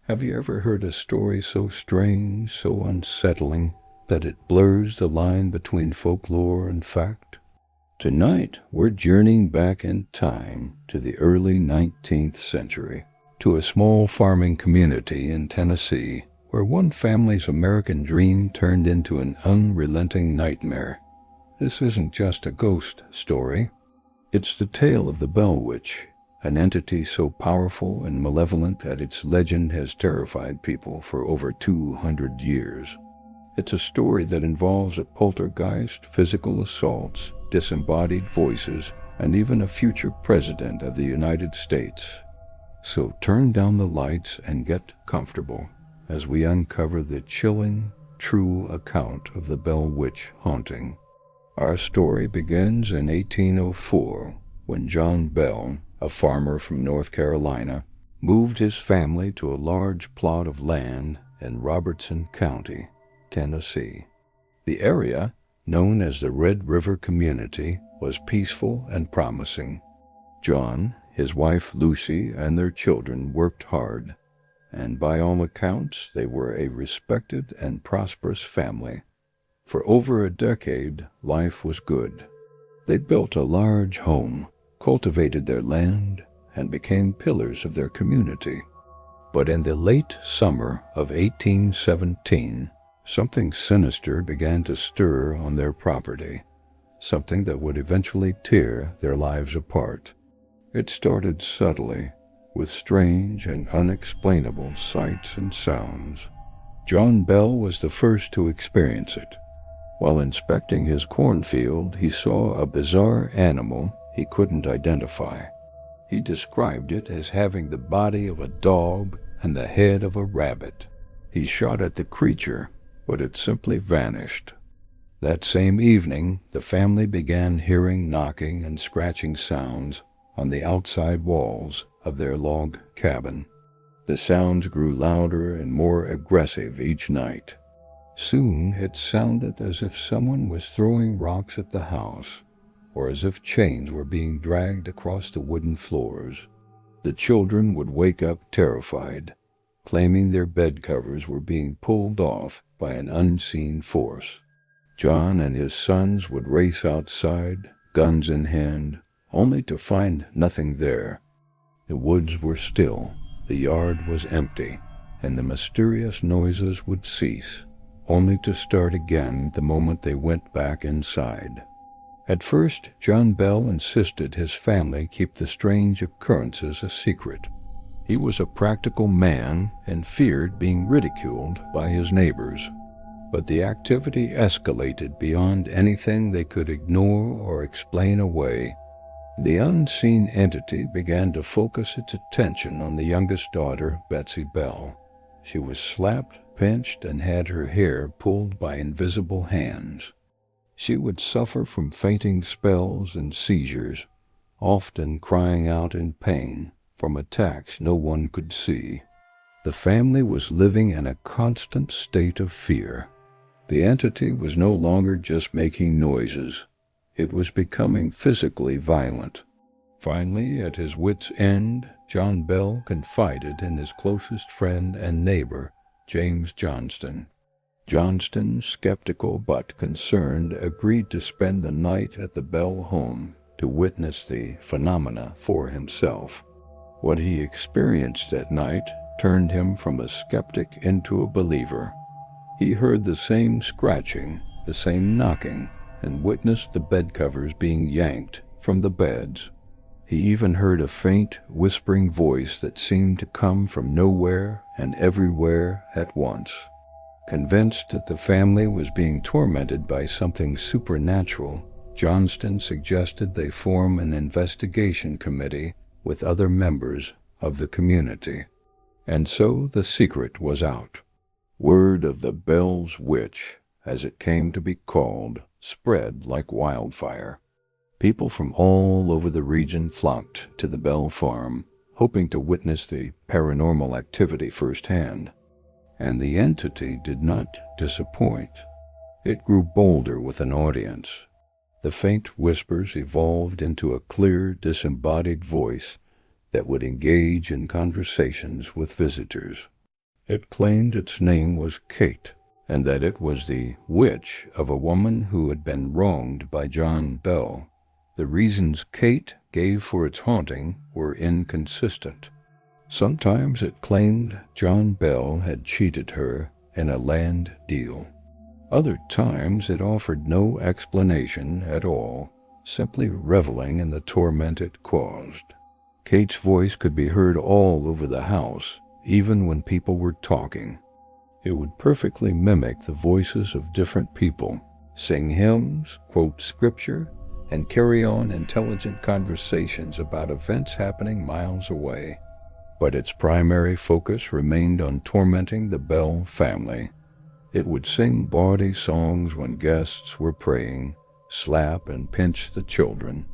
Have you ever heard a story so strange, so unsettling, that it blurs the line between folklore and fact? Tonight, we're journeying back in time to the early 19th century, to a small farming community in Tennessee, where one family's American dream turned into an unrelenting nightmare. This isn't just a ghost story. It's the tale of the Bell Witch, an entity so powerful and malevolent that its legend has terrified people for over 200 years. It's a story that involves a poltergeist, physical assaults, disembodied voices, and even a future president of the United States. So turn down the lights and get comfortable as we uncover the chilling, true account of the Bell Witch haunting. Our story begins in 1804 when John Bell, a farmer from North Carolina, moved his family to a large plot of land in Robertson County, Tennessee. The area, known as the Red River Community, was peaceful and promising. John, his wife Lucy, and their children worked hard, and by all accounts they were a respected and prosperous family. For over a decade, life was good. They built a large home, cultivated their land, and became pillars of their community. But in the late summer of 1817, something sinister began to stir on their property, something that would eventually tear their lives apart. It started subtly, with strange and unexplainable sights and sounds. John Bell was the first to experience it. While inspecting his cornfield, he saw a bizarre animal he couldn't identify. He described it as having the body of a dog and the head of a rabbit. He shot at the creature, but it simply vanished. That same evening, the family began hearing knocking and scratching sounds on the outside walls of their log cabin. The sounds grew louder and more aggressive each night. Soon it sounded as if someone was throwing rocks at the house, or as if chains were being dragged across the wooden floors. The children would wake up terrified, claiming their bed covers were being pulled off by an unseen force. John and his sons would race outside, guns in hand, only to find nothing there. The woods were still, the yard was empty, and the mysterious noises would cease, only to start again the moment they went back inside. At first, John Bell insisted his family keep the strange occurrences a secret. He was a practical man and feared being ridiculed by his neighbors. But the activity escalated beyond anything they could ignore or explain away. The unseen entity began to focus its attention on the youngest daughter, Betsy Bell. She was slapped, pinched, and had her hair pulled by invisible hands. She would suffer from fainting spells and seizures, often crying out in pain from attacks no one could see. The family was living in a constant state of fear. The entity was no longer just making noises. It was becoming physically violent. Finally, at his wits' end, John Bell confided in his closest friend and neighbor, James Johnston. Johnston, skeptical but concerned, agreed to spend the night at the Bell home to witness the phenomena for himself. What he experienced that night turned him from a skeptic into a believer. He heard the same scratching, the same knocking, and witnessed the bed covers being yanked from the beds. He even heard a faint, whispering voice that seemed to come from nowhere and everywhere at once. Convinced that the family was being tormented by something supernatural, Johnston suggested they form an investigation committee with other members of the community. And so the secret was out. Word of the Bell's Witch, as it came to be called, spread like wildfire. People from all over the region flocked to the Bell farm, hoping to witness the paranormal activity firsthand. And the entity did not disappoint. It grew bolder with an audience. The faint whispers evolved into a clear, disembodied voice that would engage in conversations with visitors. It claimed its name was Kate, and that it was the witch of a woman who had been wronged by John Bell. The reasons Kate gave for its haunting were inconsistent. Sometimes it claimed John Bell had cheated her in a land deal. Other times it offered no explanation at all, simply reveling in the torment it caused. Kate's voice could be heard all over the house, even when people were talking. It would perfectly mimic the voices of different people, sing hymns, quote scripture, and carry on intelligent conversations about events happening miles away. But its primary focus remained on tormenting the Bell family. It would sing bawdy songs when guests were praying, slap and pinch the children,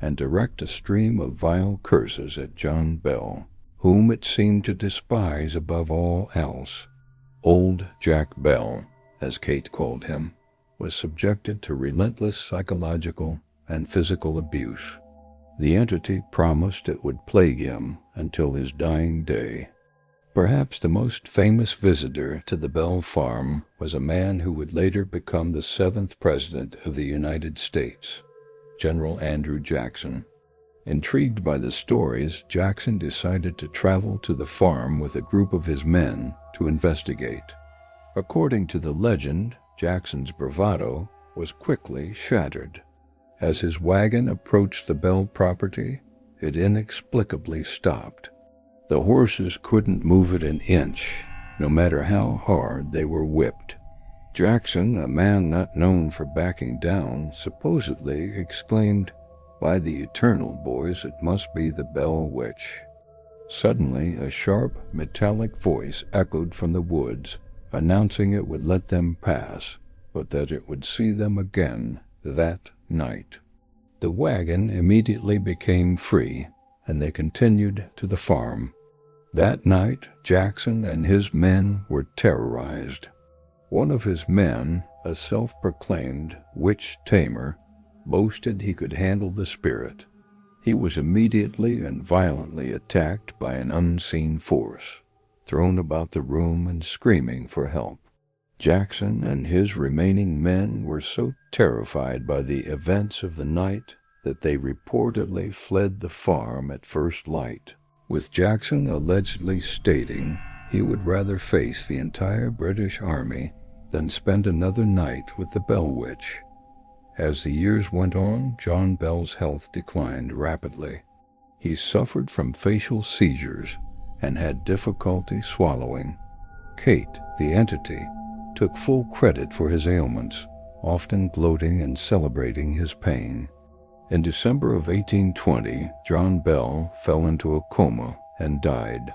and direct a stream of vile curses at John Bell, whom it seemed to despise above all else. Old Jack Bell, as Kate called him, was subjected to relentless psychological and physical abuse. The entity promised it would plague him until his dying day. Perhaps the most famous visitor to the Bell farm was a man who would later become the 7th President of the United States, General Andrew Jackson. Intrigued by the stories, Jackson decided to travel to the farm with a group of his men to investigate. According to the legend, Jackson's bravado was quickly shattered. As his wagon approached the Bell property, it inexplicably stopped. The horses couldn't move it an inch, no matter how hard they were whipped. Jackson, a man not known for backing down, supposedly exclaimed, "By the eternal, boys, it must be the Bell Witch." Suddenly, a sharp, metallic voice echoed from the woods, announcing it would let them pass, but that it would see them again that night. The wagon immediately became free, and they continued to the farm. That night, Jackson and his men were terrorized. One of his men, a self-proclaimed witch tamer, boasted he could handle the spirit. He was immediately and violently attacked by an unseen force, thrown about the room and screaming for help. Jackson and his remaining men were so terrified by the events of the night that they reportedly fled the farm at first light, with Jackson allegedly stating he would rather face the entire British Army than spend another night with the Bell Witch. As the years went on, John Bell's health declined rapidly. He suffered from facial seizures and had difficulty swallowing. Kate, the entity, took full credit for his ailments, often gloating and celebrating his pain. In December of 1820, John Bell fell into a coma and died.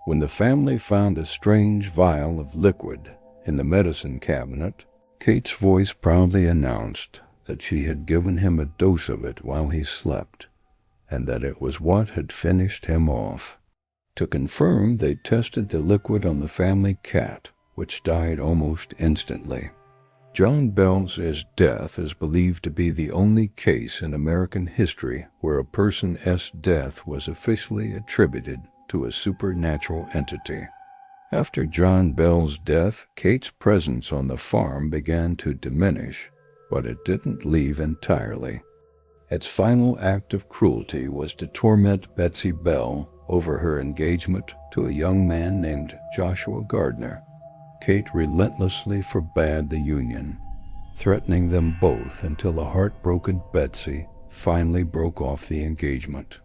When the family found a strange vial of liquid in the medicine cabinet, Kate's voice proudly announced that she had given him a dose of it while he slept, and that it was what had finished him off. To confirm, they tested the liquid on the family cat, which died almost instantly. John Bell's death is believed to be the only case in American history where a person's death was officially attributed to a supernatural entity. After John Bell's death, Kate's presence on the farm began to diminish, but it didn't leave entirely. Its final act of cruelty was to torment Betsy Bell over her engagement to a young man named Joshua Gardner. Kate relentlessly forbade the union, threatening them both until a heartbroken Betsy finally broke off the engagement.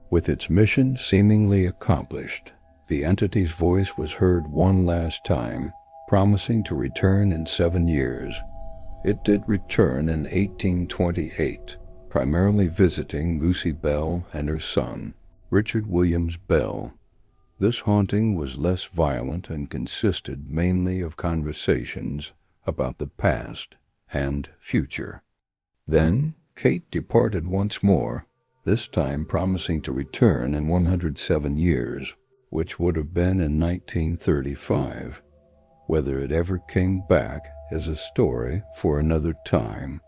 With its mission seemingly accomplished, the entity's voice was heard one last time, promising to return in 7 years. It did return in 1828, primarily visiting Lucy Bell and her son, Richard Williams Bell. This haunting was less violent and consisted mainly of conversations about the past and future. Then Kate departed once more, this time promising to return in 107 years, which would have been in 1935. Whether it ever came back is a story for another time.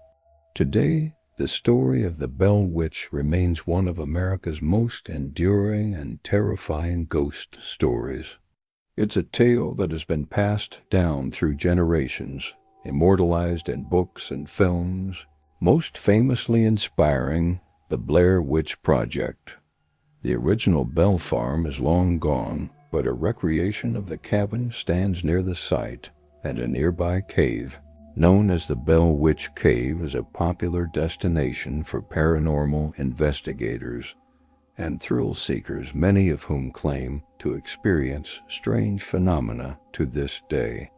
Today, the story of the Bell Witch remains one of America's most enduring and terrifying ghost stories. It's a tale that has been passed down through generations, immortalized in books and films, most famously inspiring the Blair Witch Project. The original Bell Farm is long gone, but a recreation of the cabin stands near the site, and a nearby cave, known as the Bell Witch Cave, is a popular destination for paranormal investigators and thrill seekers, many of whom claim to experience strange phenomena to this day.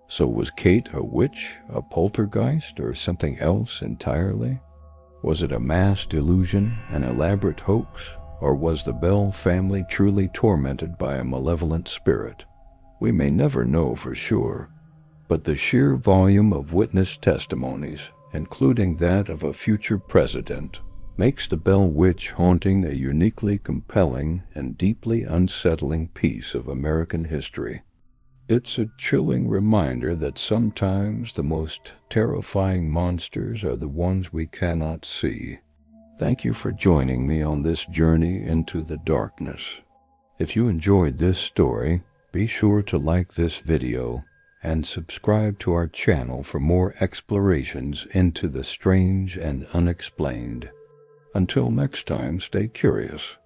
So was Kate a witch, a poltergeist, or something else entirely? Was it a mass delusion, an elaborate hoax, or was the Bell family truly tormented by a malevolent spirit? We may never know for sure, but the sheer volume of witness testimonies, including that of a future president, makes the Bell Witch haunting a uniquely compelling and deeply unsettling piece of American history. It's a chilling reminder that sometimes the most terrifying monsters are the ones we cannot see. Thank you for joining me on this journey into the darkness. If you enjoyed this story, be sure to like this video and subscribe to our channel for more explorations into the strange and unexplained. Until next time, stay curious.